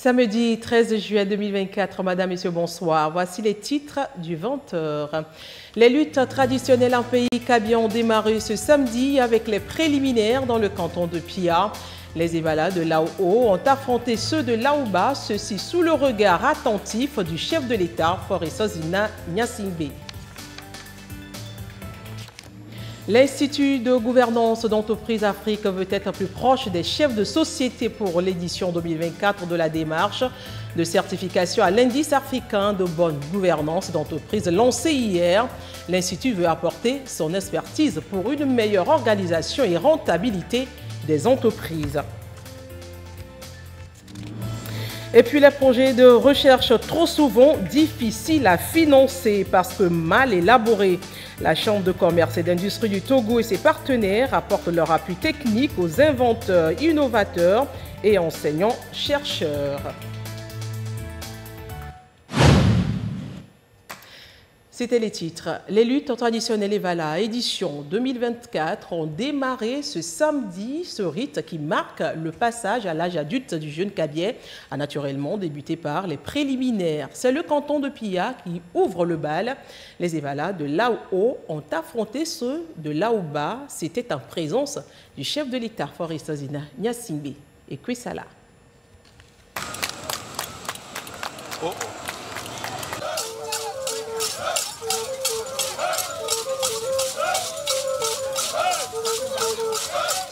Samedi 13 juillet 2024, Madame, Messieurs, bonsoir. Voici les titres du 20h. Les luttes traditionnelles en pays kabye ont démarré ce samedi avec les préliminaires dans le canton de Pia. Les Evala de Lao ont affronté ceux de Laoba, ceci sous le regard attentif du chef de l'État, Faure Sozina Gnassingbé. L'Institut de gouvernance d'entreprise Afrique veut être plus proche des chefs de société pour l'édition 2024 de la démarche de certification à l'indice africain de bonne gouvernance d'entreprise lancée hier. L'Institut veut apporter son expertise pour une meilleure organisation et rentabilité des entreprises. Et puis les projets de recherche trop souvent difficiles à financer parce que mal élaborés. La Chambre de commerce et d'industrie du Togo et ses partenaires apportent leur appui technique aux inventeurs, innovateurs et enseignants-chercheurs. C'était les titres. Les luttes traditionnelles Evala édition 2024 ont démarré ce samedi. Ce rite qui marque le passage à l'âge adulte du jeune kabye a naturellement débuté par les préliminaires. C'est le canton de Pia qui ouvre le bal. Les Evala de Lao ont affronté ceux de Laoba. C'était en présence du chef de l'État, Faure Sozina Gnassingbé et Kwesala.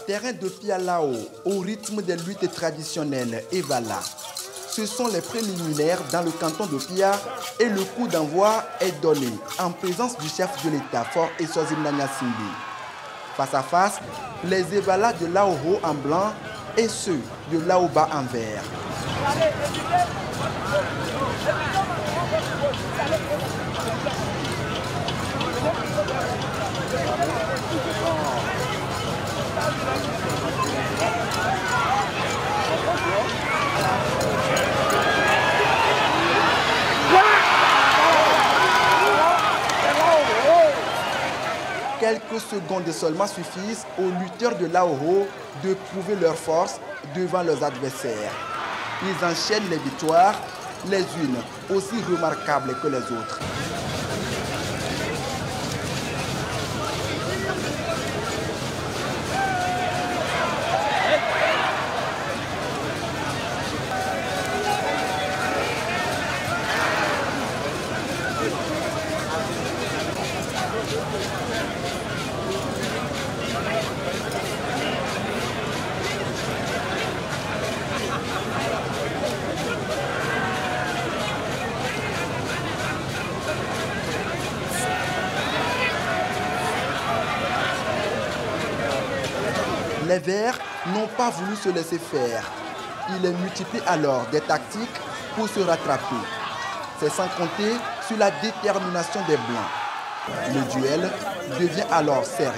Terrain de Pia Lao, au rythme des luttes traditionnelles Evala. Ce sont les préliminaires dans le canton de Pia et le coup d'envoi est donné en présence du chef de l'État, Faure Sozina Gnassingbé. Face à face, les Evala de Laoho en blanc et ceux de Laoba en vert. Quelques secondes seulement suffisent aux lutteurs de Laoho de prouver leur force devant leurs adversaires. Ils enchaînent les victoires, les unes aussi remarquables que les autres. Les Verts n'ont pas voulu se laisser faire. Ils multiplient alors des tactiques pour se rattraper. C'est sans compter sur la détermination des Blancs. Le duel devient alors serré.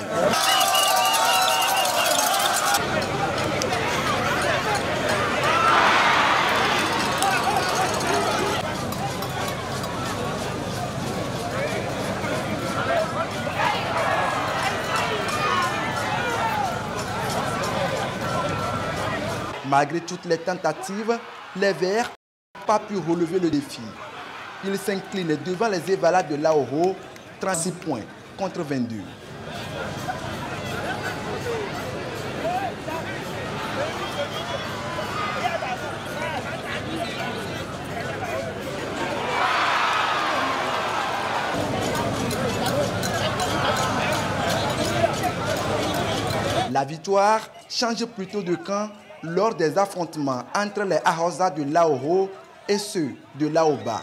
Malgré toutes les tentatives, les Verts n'ont pas pu relever le défi. Ils s'inclinent devant les Evala de Laoho, 36 points contre 22. La victoire change plutôt de camp lors des affrontements entre les Ahosa de Laoho et ceux de Laoba.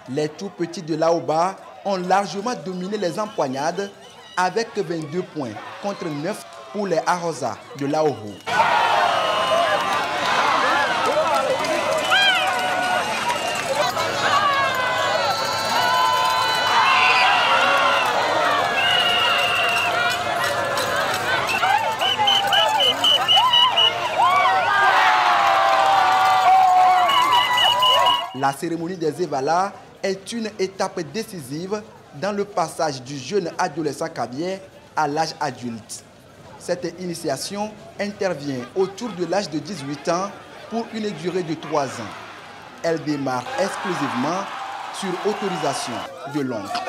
Les tout petits de Laoba ont largement dominé les empoignades avec 22 points contre 9 pour les Ahosa de Laoho. La cérémonie des Evala est une étape décisive dans le passage du jeune adolescent kabye à l'âge adulte. Cette initiation intervient autour de l'âge de 18 ans pour une durée de 3 ans. Elle démarre exclusivement sur autorisation de l'oncle.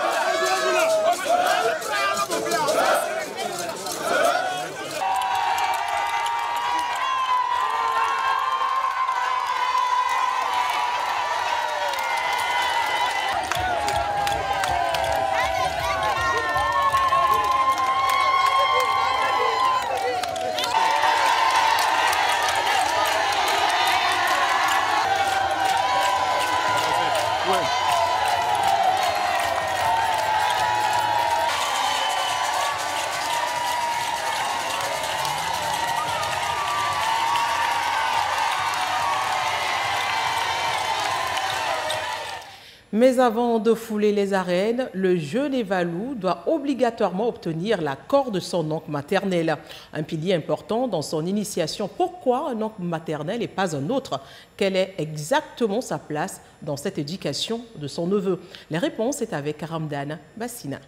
Mais avant de fouler les arènes, le jeune Evalou doit obligatoirement obtenir l'accord de son oncle maternel. Un pilier important dans son initiation. Pourquoi un oncle maternel et pas un autre? Quelle est exactement sa place dans cette éducation de son neveu? Les réponses sont avec Ramdan Bassina.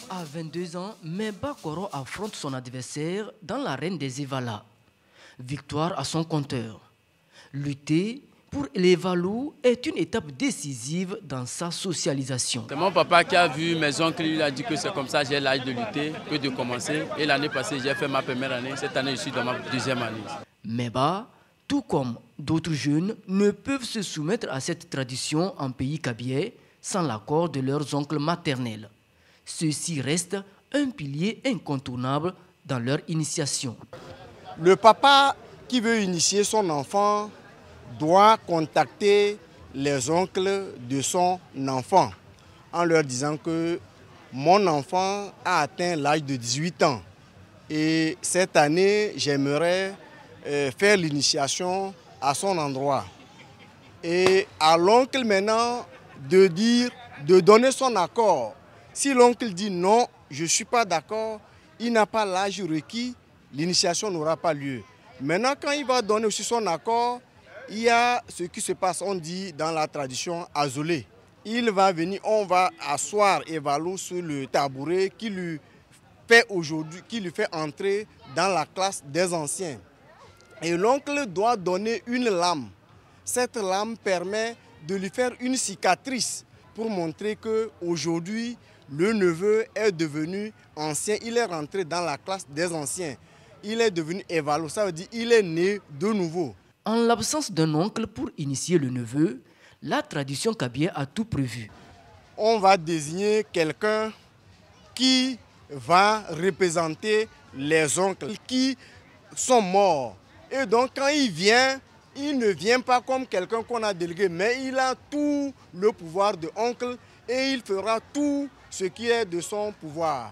À 22 ans, Memba Koro affronte son adversaire dans l'arène des Evala. Victoire à son compteur. Lutter pour l'Evalou est une étape décisive dans sa socialisation. C'est mon papa qui a vu mes oncles, il a dit que c'est comme ça, j'ai l'âge de lutter, que de commencer. Et l'année passée, j'ai fait ma première année. Cette année, je suis dans ma deuxième année. Memba, tout comme d'autres jeunes, ne peuvent se soumettre à cette tradition en pays kabyais sans l'accord de leurs oncles maternels. Ceci reste un pilier incontournable dans leur initiation. Le papa qui veut initier son enfant doit contacter les oncles de son enfant en leur disant que mon enfant a atteint l'âge de 18 ans et cette année j'aimerais faire l'initiation à son endroit. Et à l'oncle maintenant de donner son accord. Si l'oncle dit non, je ne suis pas d'accord, il n'a pas l'âge requis, l'initiation n'aura pas lieu. Maintenant, quand il va donner aussi son accord, il y a ce qui se passe, on dit dans la tradition azolé. Il va venir, on va asseoir Evalou sur le tabouret qui lui fait entrer dans la classe des anciens. Et l'oncle doit donner une lame. Cette lame permet de lui faire une cicatrice pour montrer qu'aujourd'hui, le neveu est devenu ancien, il est rentré dans la classe des anciens. Il est devenu Evalou, ça veut dire qu'il est né de nouveau. En l'absence d'un oncle pour initier le neveu, la tradition kabyé a tout prévu. On va désigner quelqu'un qui va représenter les oncles qui sont morts. Et donc quand il vient, il ne vient pas comme quelqu'un qu'on a délégué, mais il a tout le pouvoir de oncle et il fera tout ce qui est de son pouvoir.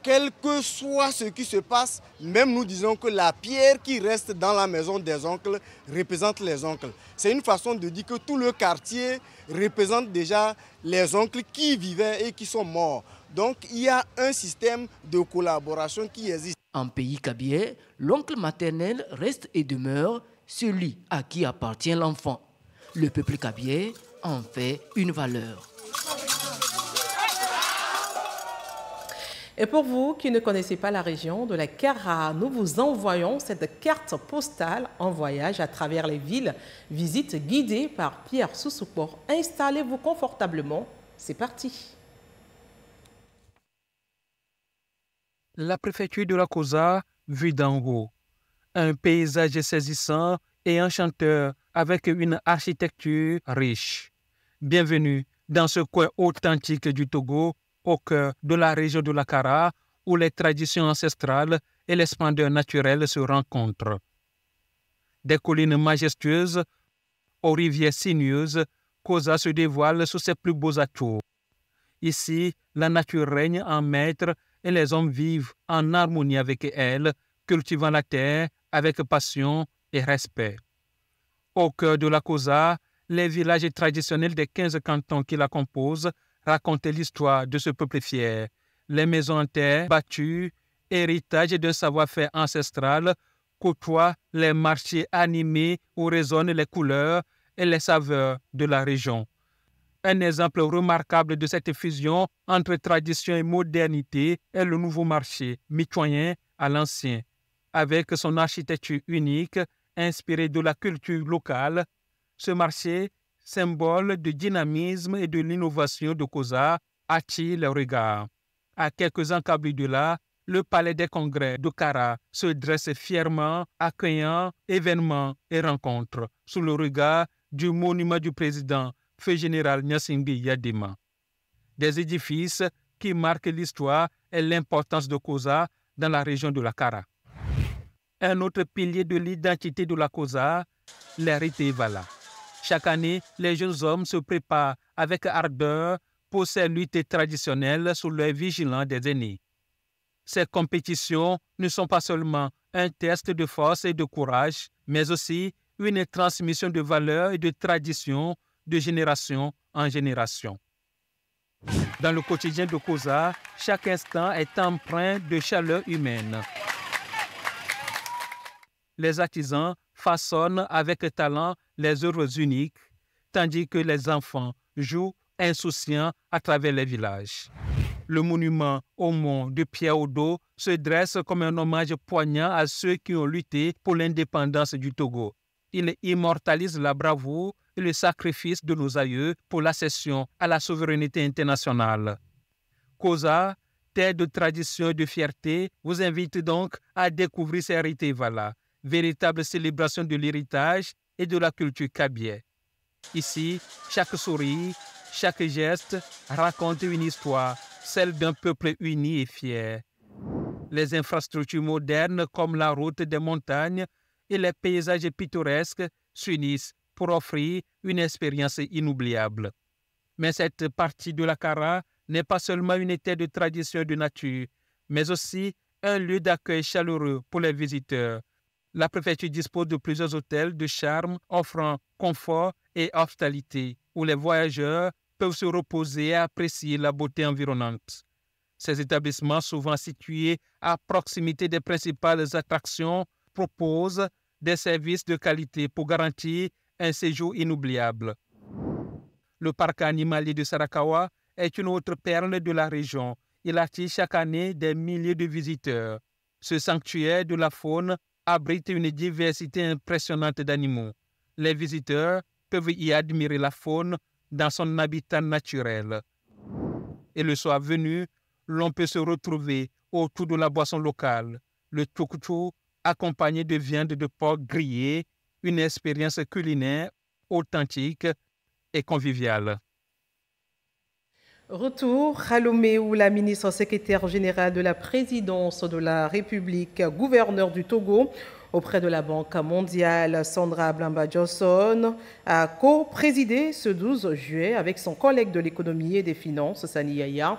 Quel que soit ce qui se passe, même nous disons que la pierre qui reste dans la maison des oncles représente les oncles. C'est une façon de dire que tout le quartier représente déjà les oncles qui vivaient et qui sont morts. Donc il y a un système de collaboration qui existe. En pays kabyé, l'oncle maternel reste et demeure celui à qui appartient l'enfant. Le peuple kabyé en fait une valeur. Et pour vous qui ne connaissez pas la région de la Kara, nous vous envoyons cette carte postale en voyage à travers les villes. Visite guidée par Pierre Soussoupo. Installez-vous confortablement. C'est parti. La préfecture de la Kosa, vue d'en haut. Un paysage saisissant et enchanteur avec une architecture riche. Bienvenue dans ce coin authentique du Togo, au cœur de la région de la Kara, où les traditions ancestrales et les splendeurs naturelles se rencontrent. Des collines majestueuses aux rivières sinueuses, Kosa se dévoile sous ses plus beaux atouts. Ici, la nature règne en maître et les hommes vivent en harmonie avec elle, cultivant la terre avec passion et respect. Au cœur de la Kosa, les villages traditionnels des 15 cantons qui la composent racontent l'histoire de ce peuple fier. Les maisons en terre battues, héritage d'un savoir-faire ancestral, côtoient les marchés animés où résonnent les couleurs et les saveurs de la région. Un exemple remarquable de cette fusion entre tradition et modernité est le nouveau marché, mitoyen à l'ancien. Avec son architecture unique Inspiré de la culture locale, ce marché, symbole de dynamisme et de l'innovation de Koza, attire le regard. À quelques encablures de là, le palais des congrès de Kara se dresse fièrement, accueillant événements et rencontres sous le regard du monument du président, feu général Gnassingbé Yadema. Des édifices qui marquent l'histoire et l'importance de Koza dans la région de la Kara. Un autre pilier de l'identité de la Koza, les rites Evala. Chaque année, les jeunes hommes se préparent avec ardeur pour ces luttes traditionnelles sous l'œil vigilant des aînés. Ces compétitions ne sont pas seulement un test de force et de courage, mais aussi une transmission de valeurs et de traditions de génération en génération. Dans le quotidien de Koza, chaque instant est empreint de chaleur humaine. Les artisans façonnent avec talent les œuvres uniques, tandis que les enfants jouent insouciants à travers les villages. Le monument au mont de Pierre-Odo se dresse comme un hommage poignant à ceux qui ont lutté pour l'indépendance du Togo. Il immortalise la bravoure et le sacrifice de nos aïeux pour l'accession à la souveraineté internationale. Koza, terre de tradition et de fierté, vous invite donc à découvrir ces rites Evala, véritable célébration de l'héritage et de la culture kabylie. Ici, chaque sourire, chaque geste raconte une histoire, celle d'un peuple uni et fier. Les infrastructures modernes comme la route des montagnes et les paysages pittoresques s'unissent pour offrir une expérience inoubliable. Mais cette partie de la Kara n'est pas seulement une terre de tradition et de nature, mais aussi un lieu d'accueil chaleureux pour les visiteurs. La préfecture dispose de plusieurs hôtels de charme offrant confort et hospitalité, où les voyageurs peuvent se reposer et apprécier la beauté environnante. Ces établissements, souvent situés à proximité des principales attractions, proposent des services de qualité pour garantir un séjour inoubliable. Le parc animalier de Sarakawa est une autre perle de la région. Il attire chaque année des milliers de visiteurs. Ce sanctuaire de la faune abrite une diversité impressionnante d'animaux. Les visiteurs peuvent y admirer la faune dans son habitat naturel. Et le soir venu, l'on peut se retrouver autour de la boisson locale, le tukutu, accompagné de viande de porc grillée, une expérience culinaire authentique et conviviale. Retour à Lomé où la ministre secrétaire générale de la présidence de la République, gouverneur du Togo, auprès de la Banque mondiale, Sandra Blamba-Johnson, a co-présidé ce 12 juillet avec son collègue de l'économie et des finances, Sani Yaya,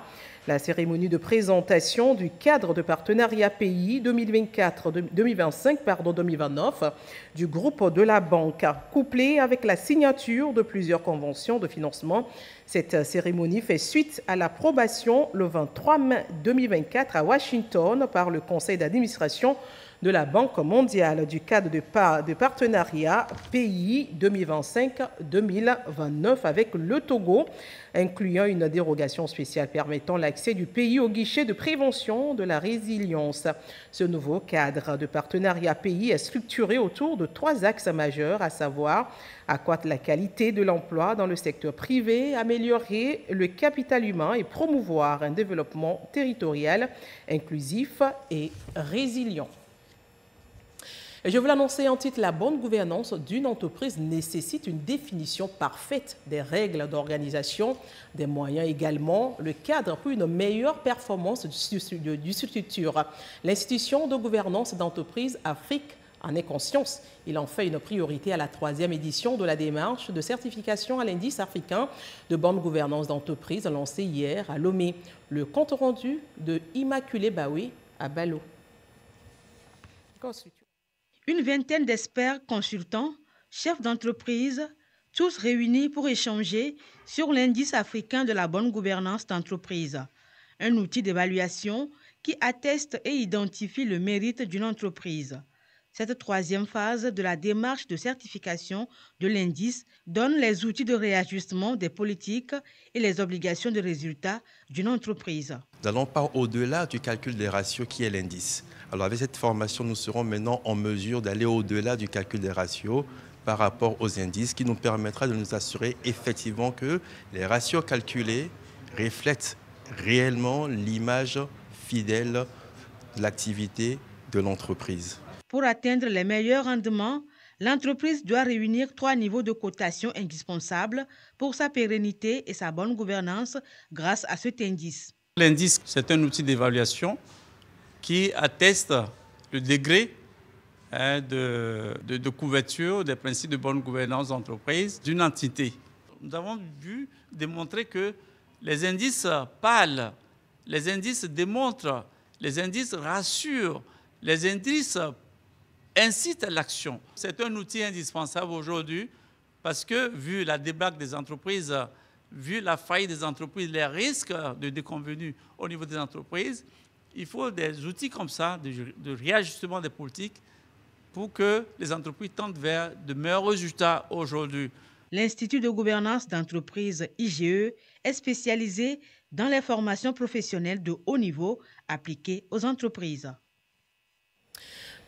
la cérémonie de présentation du cadre de partenariat pays 2025-2029 du groupe de la Banque, couplée avec la signature de plusieurs conventions de financement. Cette cérémonie fait suite à l'approbation le 23 mai 2024 à Washington par le conseil d'administration de la Banque mondiale du cadre de partenariat pays 2025-2029 avec le Togo, incluant une dérogation spéciale permettant l'accès du pays au guichet de prévention de la résilience. Ce nouveau cadre de partenariat pays est structuré autour de 3 axes majeurs, à savoir accroître la qualité de l'emploi dans le secteur privé, améliorer le capital humain et promouvoir un développement territorial inclusif et résilient. Et je vous l'annoncer en titre, la bonne gouvernance d'une entreprise nécessite une définition parfaite des règles d'organisation, des moyens également, le cadre pour une meilleure performance du structure. L'institution de gouvernance d'entreprise Afrique en est conscience. Il en fait une priorité à la 3e édition de la démarche de certification à l'indice africain de bonne gouvernance d'entreprise lancée hier à Lomé. Le compte rendu de Immaculée Baoué à Balo. Une vingtaine d'experts consultants, chefs d'entreprise, tous réunis pour échanger sur l'indice africain de la bonne gouvernance d'entreprise, un outil d'évaluation qui atteste et identifie le mérite d'une entreprise. Cette troisième phase de la démarche de certification de l'indice donne les outils de réajustement des politiques et les obligations de résultat d'une entreprise. Nous allons pas au-delà du calcul des ratios qui est l'indice. Alors avec cette formation, nous serons maintenant en mesure d'aller au-delà du calcul des ratios par rapport aux indices qui nous permettra de nous assurer effectivement que les ratios calculés reflètent réellement l'image fidèle de l'activité de l'entreprise. Pour atteindre les meilleurs rendements, l'entreprise doit réunir 3 niveaux de cotation indispensables pour sa pérennité et sa bonne gouvernance grâce à cet indice. L'indice, c'est un outil d'évaluation qui atteste le degré de couverture des principes de bonne gouvernance d'entreprise d'une entité. Nous avons vu démontrer que les indices parlent, les indices démontrent, les indices rassurent, les indices incite à l'action. C'est un outil indispensable aujourd'hui parce que, vu la débâcle des entreprises, vu la faillite des entreprises, les risques de déconvenus au niveau des entreprises, il faut des outils comme ça, de réajustement des politiques pour que les entreprises tendent vers de meilleurs résultats aujourd'hui. L'Institut de gouvernance d'entreprise IGE est spécialisé dans les formations professionnelles de haut niveau appliquées aux entreprises.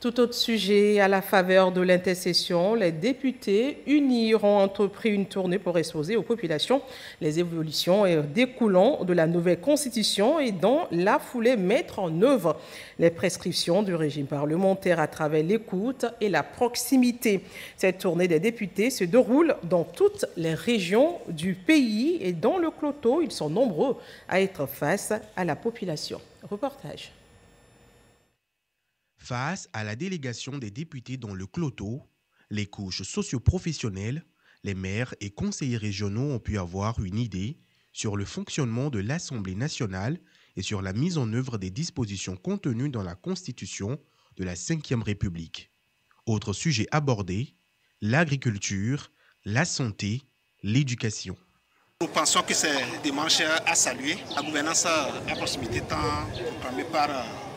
Tout autre sujet, à la faveur de l'intercession, les députés unis ont entrepris une tournée pour exposer aux populations les évolutions découlant de la nouvelle constitution et dans la foulée mettre en œuvre les prescriptions du régime parlementaire à travers l'écoute et la proximité. Cette tournée des députés se déroule dans toutes les régions du pays et dans le Cloto, ils sont nombreux à être face à la population. Reportage. Face à la délégation des députés dans le Cloto, les couches socio-professionnelles, les maires et conseillers régionaux ont pu avoir une idée sur le fonctionnement de l'Assemblée nationale et sur la mise en œuvre des dispositions contenues dans la Constitution de la Ve République. Autres sujets abordés, l'agriculture, la santé, l'éducation. Nous pensons que c'est des démarches à saluer. La gouvernance à proximité tant proclamée par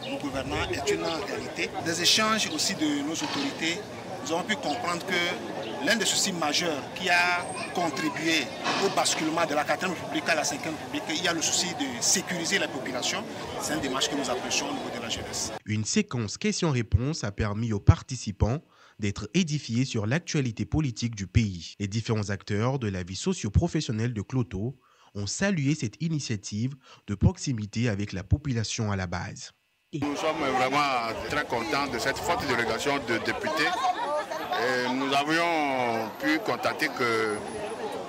nos gouvernants est une réalité. Des échanges aussi de nos autorités, nous avons pu comprendre que l'un des soucis majeurs qui a contribué au basculement de la 4e République à la 5e République, il y a le souci de sécuriser la population. C'est une démarche que nous apprécions au niveau de la jeunesse. Une séquence questions-réponses a permis aux participants d'être édifiés sur l'actualité politique du pays. Les différents acteurs de la vie socio-professionnelle de Cloto ont salué cette initiative de proximité avec la population à la base. Nous sommes vraiment très contents de cette forte délégation de députés. Et nous avions pu constater que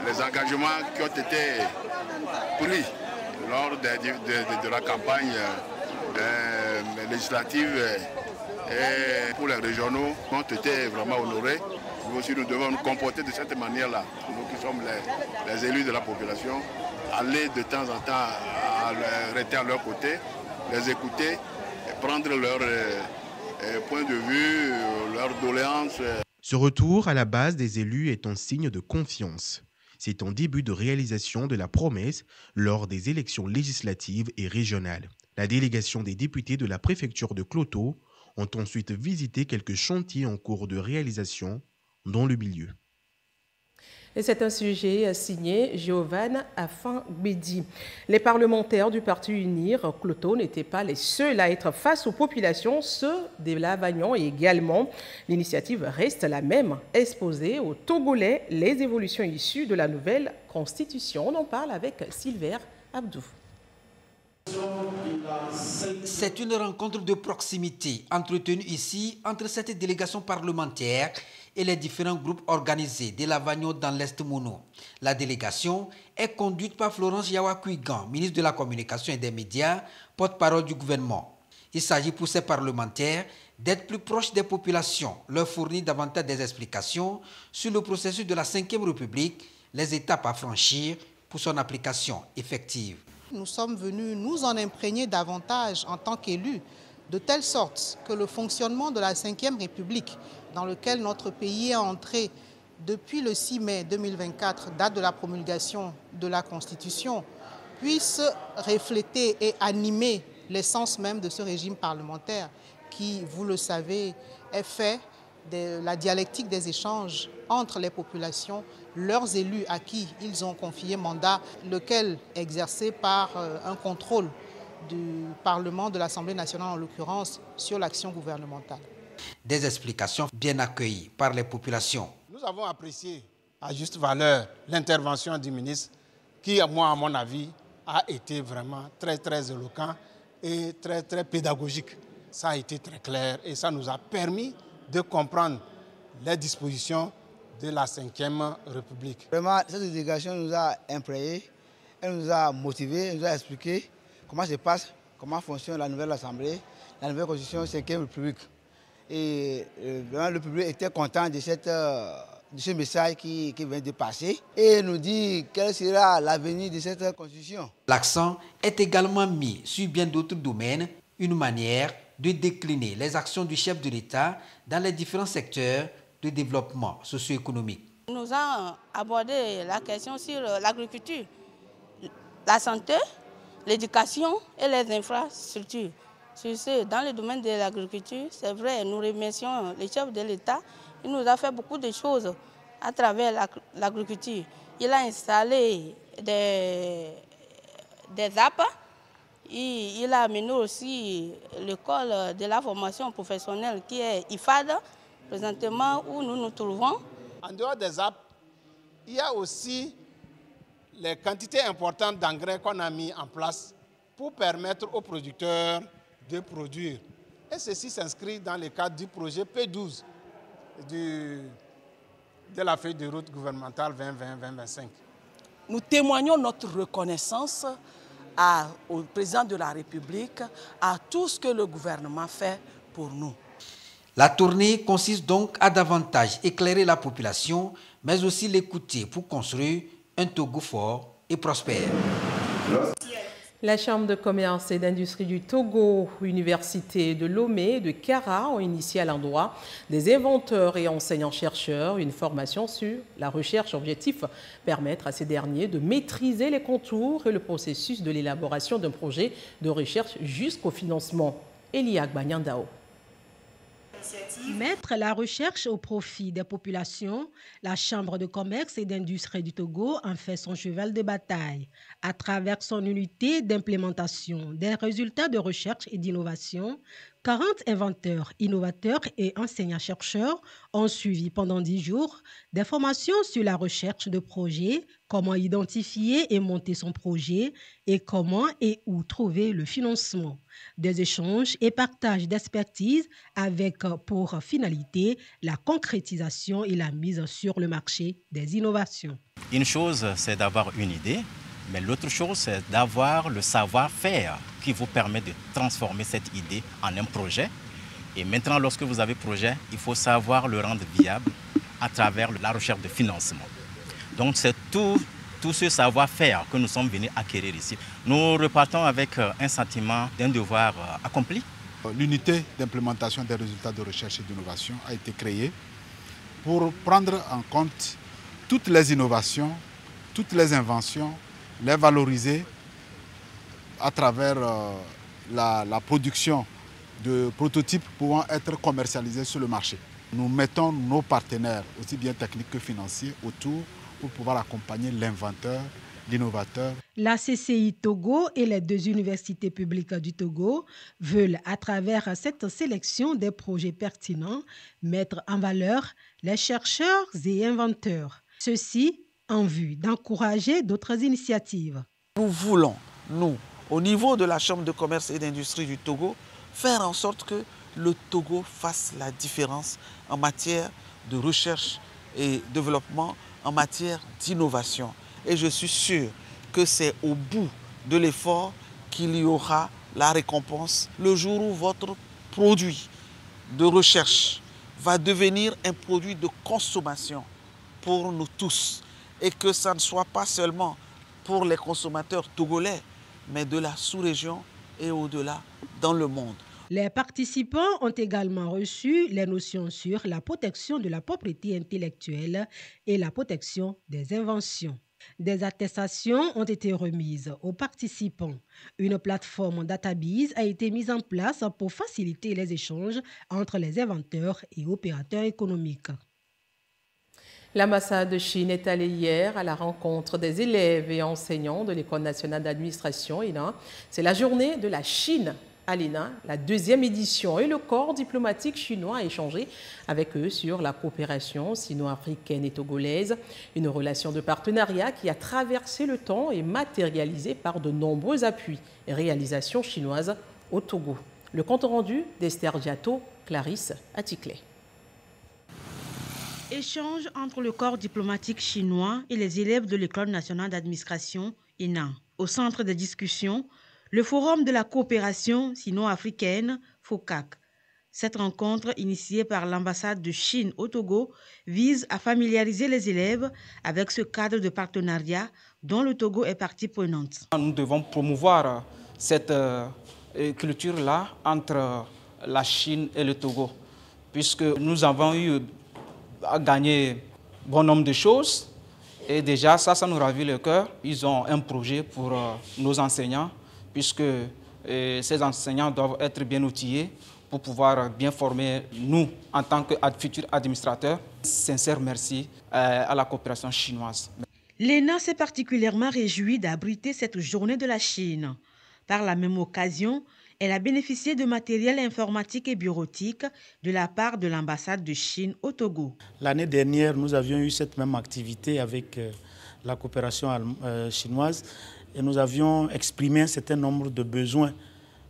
les engagements qui ont été pris lors de la campagne législative et pour les régionaux ont été vraiment honorés. Nous aussi, nous devons nous comporter de cette manière-là. Nous qui sommes les élus de la population, aller de temps en temps rester à leur côté, les écouter, prendre leur point de vue, leurs doléances. Ce retour à la base des élus est un signe de confiance. C'est un début de réalisation de la promesse lors des élections législatives et régionales. La délégation des députés de la préfecture de Cloto ont ensuite visité quelques chantiers en cours de réalisation dans le milieu. Et c'est un sujet signé Giovanni Afan-Gbedi. Les parlementaires du Parti Unir Cloto n'étaient pas les seuls à être face aux populations, ceux de l'Avagnon également. L'initiative reste la même, exposer aux Togolais les évolutions issues de la nouvelle constitution. On en parle avec Silver Abdou. C'est une rencontre de proximité entretenue ici entre cette délégation parlementaire et les différents groupes organisés de l'Avagnon dans l'Est Mono. La délégation est conduite par Florence Yawakuigan, ministre de la Communication et des Médias, porte-parole du gouvernement. Il s'agit pour ces parlementaires d'être plus proches des populations, leur fournir davantage des explications sur le processus de la 5e République, les étapes à franchir pour son application effective. Nous sommes venus nous en imprégner davantage en tant qu'élus, de telle sorte que le fonctionnement de la 5e République, dans lequel notre pays est entré depuis le 6 mai 2024, date de la promulgation de la Constitution, puisse refléter et animer l'essence même de ce régime parlementaire qui, vous le savez, est fait de la dialectique des échanges entre les populations, leurs élus à qui ils ont confié mandat, lequel est exercé par un contrôle du Parlement, de l'Assemblée nationale en l'occurrence, sur l'action gouvernementale. Des explications bien accueillies par les populations. Nous avons apprécié à juste valeur l'intervention du ministre qui, moi, à mon avis, a été vraiment très, très éloquent et très, très pédagogique. Ça a été très clair et ça nous a permis de comprendre les dispositions de la 5e République. Vraiment, cette délégation nous a imprégnés, elle nous a motivés, elle nous a expliqué comment se passe, comment fonctionne la nouvelle Assemblée, la nouvelle Constitution 5e République. Et vraiment, le public était content de ce message qui vient de passer et nous dit quel sera l'avenir de cette Constitution. L'accent est également mis sur bien d'autres domaines, une manière de décliner les actions du chef de l'État dans les différents secteurs de développement socio-économique. Nous avons abordé la question sur l'agriculture, la santé, l'éducation et les infrastructures. Sur ce, dans le domaine de l'agriculture, c'est vrai, nous remercions le chef de l'État. Il nous a fait beaucoup de choses à travers l'agriculture. Il a installé des APA. Il a amené aussi l'école de la formation professionnelle qui est IFAD, présentement où nous nous trouvons. En dehors des APA, il y a aussi les quantités importantes d'engrais qu'on a mis en place pour permettre aux producteurs de produire. Et ceci s'inscrit dans le cadre du projet P12 de la feuille de route gouvernementale 2020-2025. Nous témoignons notre reconnaissance au président de la République, à tout ce que le gouvernement fait pour nous. La tournée consiste donc à davantage éclairer la population, mais aussi l'écouter pour construire un Togo fort et prospère. La Chambre de commerce et d'industrie du Togo, Université de Lomé et de Kara ont initié à l'endroit des inventeurs et enseignants-chercheurs une formation sur la recherche. Objectif, permettre à ces derniers de maîtriser les contours et le processus de l'élaboration d'un projet de recherche jusqu'au financement. Elia Gbanyandao. Mettre la recherche au profit des populations, la Chambre de commerce et d'industrie du Togo en fait son cheval de bataille. À travers son unité d'implémentation des résultats de recherche et d'innovation, 40 inventeurs, innovateurs et enseignants-chercheurs ont suivi pendant 10 jours des formations sur la recherche de projets, comment identifier et monter son projet et comment et où trouver le financement. Des échanges et partages d'expertise avec pour finalité la concrétisation et la mise sur le marché des innovations. Une chose, c'est d'avoir une idée, mais l'autre chose, c'est d'avoir le savoir-faire qui vous permet de transformer cette idée en un projet. Et maintenant, lorsque vous avez projet, il faut savoir le rendre viable à travers la recherche de financement. Donc c'est tout ce savoir-faire que nous sommes venus acquérir ici. Nous repartons avec un sentiment d'un devoir accompli. L'unité d'implémentation des résultats de recherche et d'innovation a été créée pour prendre en compte toutes les innovations, toutes les inventions, les valoriser à travers la production de prototypes pouvant être commercialisés sur le marché. Nous mettons nos partenaires, aussi bien techniques que financiers, autour pour pouvoir accompagner l'inventeur, l'innovateur. La CCI Togo et les 2 universités publiques du Togo veulent, à travers cette sélection des projets pertinents, mettre en valeur les chercheurs et inventeurs. Ceci en vue d'encourager d'autres initiatives. Nous voulons, nous, au niveau de la Chambre de commerce et d'industrie du Togo, faire en sorte que le Togo fasse la différence en matière de recherche et développement, en matière d'innovation. Et je suis sûr que c'est au bout de l'effort qu'il y aura la récompense le jour où votre produit de recherche va devenir un produit de consommation pour nous tous. Et que ça ne soit pas seulement pour les consommateurs togolais, mais de la sous-région et au-delà dans le monde. Les participants ont également reçu les notions sur la protection de la propriété intellectuelle et la protection des inventions. Des attestations ont été remises aux participants. Une plateforme DataBiz a été mise en place pour faciliter les échanges entre les inventeurs et opérateurs économiques. L'ambassade de Chine est allée hier à la rencontre des élèves et enseignants de l'École nationale d'administration, ENA. C'est la journée de la Chine à l'ENA, la 2e édition, et le corps diplomatique chinois a échangé avec eux sur la coopération sino-africaine et togolaise, une relation de partenariat qui a traversé le temps et matérialisée par de nombreux appuis et réalisations chinoises au Togo. Le compte rendu d'Esther Diato, Clarisse Aticlé. Échange entre le corps diplomatique chinois et les élèves de l'École nationale d'administration, ENA. Au centre des discussions, le Forum de la coopération sino-africaine, FOCAC. Cette rencontre, initiée par l'ambassade de Chine au Togo, vise à familiariser les élèves avec ce cadre de partenariat dont le Togo est partie prenante. Nous devons promouvoir cette culture-là entre la Chine et le Togo, puisque nous avons eu à gagner bon nombre de choses. Et déjà, ça nous ravit le cœur. Ils ont un projet pour nos enseignants, puisque ces enseignants doivent être bien outillés pour pouvoir bien former nous en tant que futurs administrateurs. Sincère merci à la coopération chinoise. L'ENA s'est particulièrement réjouie d'abriter cette journée de la Chine. Par la même occasion, elle a bénéficié de matériel informatique et bureautique de la part de l'ambassade de Chine au Togo. L'année dernière, nous avions eu cette même activité avec la coopération chinoise et nous avions exprimé un certain nombre de besoins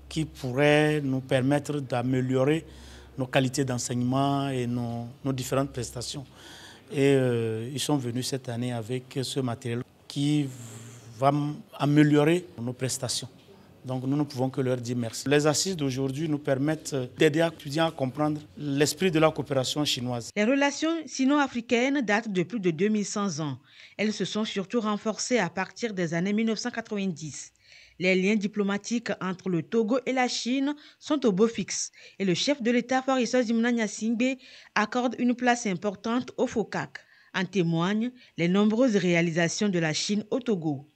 qui pourraient nous permettre d'améliorer nos qualités d'enseignement et nos différentes prestations. Et ils sont venus cette année avec ce matériel qui va améliorer nos prestations. Donc nous ne pouvons que leur dire merci. Les assises d'aujourd'hui nous permettent d'aider les étudiants à comprendre l'esprit de la coopération chinoise. Les relations sino-africaines datent de plus de 2100 ans. Elles se sont surtout renforcées à partir des années 1990. Les liens diplomatiques entre le Togo et la Chine sont au beau fixe et le chef de l'État, Faure Zimna Gnassingbé, accorde une place importante au FOCAC. En témoignent les nombreuses réalisations de la Chine au Togo.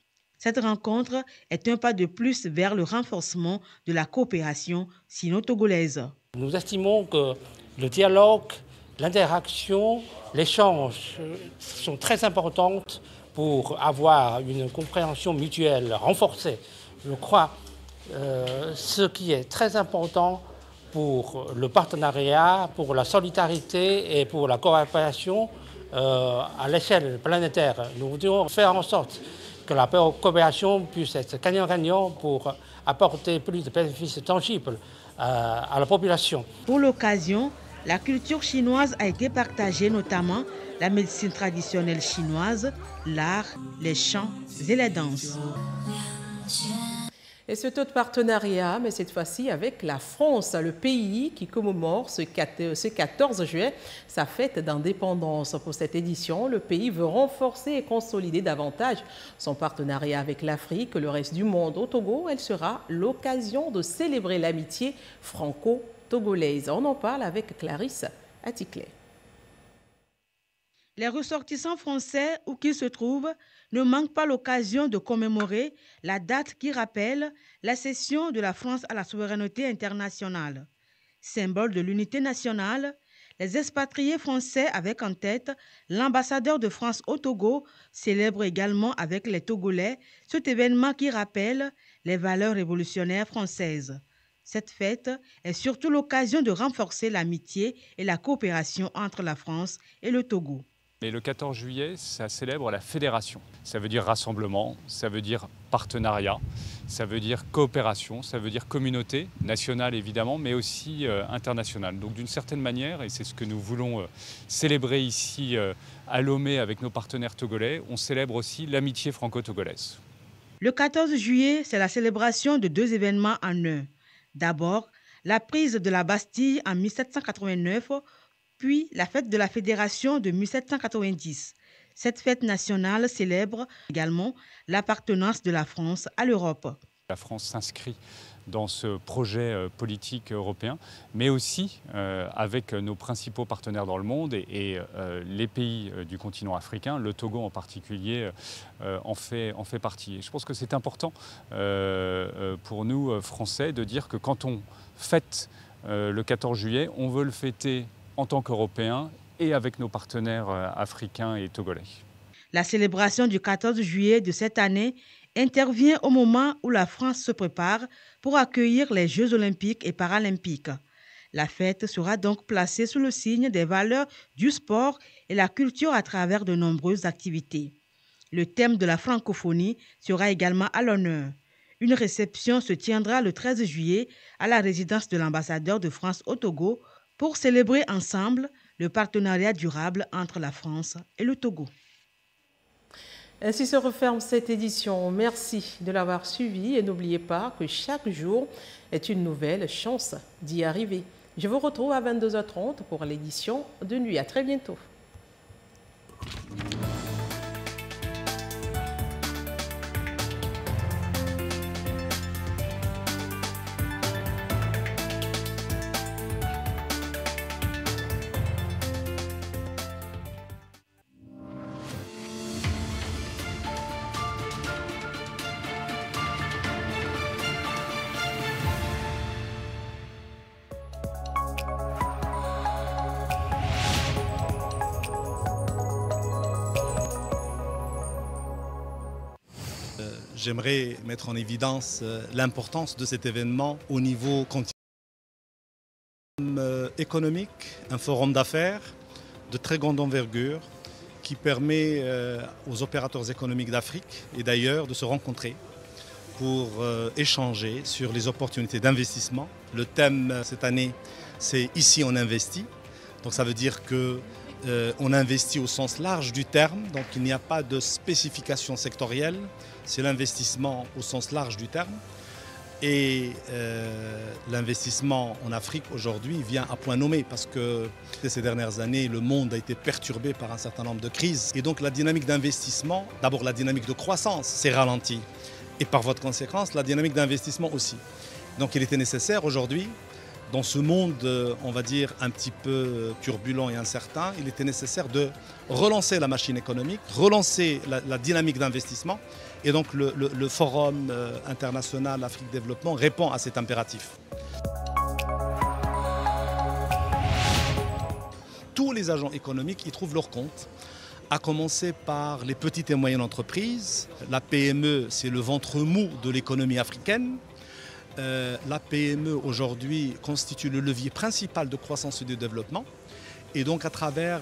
Cette rencontre est un pas de plus vers le renforcement de la coopération sino-togolaise. Nous estimons que le dialogue, l'interaction, l'échange sont très importantes pour avoir une compréhension mutuelle renforcée. Je crois ce qui est très important pour le partenariat, pour la solidarité et pour la coopération à l'échelle planétaire. Nous devons faire en sorte que la coopération puisse être gagnant-gagnant pour apporter plus de bénéfices tangibles à la population. Pour l'occasion, la culture chinoise a été partagée, notamment la médecine traditionnelle chinoise, l'art, les chants et les danses. Et ce taux de partenariat, mais cette fois-ci avec la France, le pays qui commémore ce 14 juillet sa fête d'indépendance. Pour cette édition, le pays veut renforcer et consolider davantage son partenariat avec l'Afrique, le reste du monde. Au Togo, elle sera l'occasion de célébrer l'amitié franco-togolaise. On en parle avec Clarisse Aticlé. Les ressortissants français, où qu'ils se trouvent, ne manquent pas l'occasion de commémorer la date qui rappelle la cession de la France à la souveraineté internationale. Symbole de l'unité nationale, les expatriés français avec en tête l'ambassadeur de France au Togo célèbrent également avec les Togolais cet événement qui rappelle les valeurs révolutionnaires françaises. Cette fête est surtout l'occasion de renforcer l'amitié et la coopération entre la France et le Togo. Et le 14 juillet, ça célèbre la fédération. Ça veut dire rassemblement, ça veut dire partenariat, ça veut dire coopération, ça veut dire communauté nationale évidemment, mais aussi internationale. Donc d'une certaine manière, et c'est ce que nous voulons célébrer ici à Lomé avec nos partenaires togolais, on célèbre aussi l'amitié franco-togolaise. Le 14 juillet, c'est la célébration de deux événements en un. D'abord, la prise de la Bastille en 1789, puis la fête de la Fédération de 1790. Cette fête nationale célèbre également l'appartenance de la France à l'Europe. La France s'inscrit dans ce projet politique européen, mais aussi avec nos principaux partenaires dans le monde et les pays du continent africain, le Togo en particulier en fait partie. Et je pense que c'est important pour nous, Français, de dire que quand on fête le 14 juillet, on veut le fêter en tant qu'Européens et avec nos partenaires africains et togolais. La célébration du 14 juillet de cette année intervient au moment où la France se prépare pour accueillir les Jeux olympiques et paralympiques. La fête sera donc placée sous le signe des valeurs du sport et la culture à travers de nombreuses activités. Le thème de la francophonie sera également à l'honneur. Une réception se tiendra le 13 juillet à la résidence de l'ambassadeur de France au Togo pour célébrer ensemble le partenariat durable entre la France et le Togo. Ainsi se referme cette édition. Merci de l'avoir suivi et n'oubliez pas que chaque jour est une nouvelle chance d'y arriver. Je vous retrouve à 22h30 pour l'édition de nuit. À très bientôt. J'aimerais mettre en évidence l'importance de cet événement au niveau continental. Économique, un forum d'affaires de très grande envergure qui permet aux opérateurs économiques d'Afrique et d'ailleurs de se rencontrer pour échanger sur les opportunités d'investissement. Le thème cette année, c'est « Ici on investit ». Donc ça veut dire que on investit au sens large du terme, donc il n'y a pas de spécification sectorielle, c'est l'investissement au sens large du terme. Et l'investissement en Afrique aujourd'hui vient à point nommé parce que ces dernières années, le monde a été perturbé par un certain nombre de crises. Et donc la dynamique d'investissement, d'abord la dynamique de croissance s'est ralentie. Et par voie de conséquence, la dynamique d'investissement aussi. Donc il était nécessaire aujourd'hui, dans ce monde, on va dire, un petit peu turbulent et incertain, il était nécessaire de relancer la machine économique, relancer la dynamique d'investissement. Et donc le Forum international Afrique Développement répond à cet impératif. Tous les agents économiques y trouvent leur compte, à commencer par les petites et moyennes entreprises. La PME, c'est le ventre mou de l'économie africaine. La PME aujourd'hui constitue le levier principal de croissance et de développement. Et donc à travers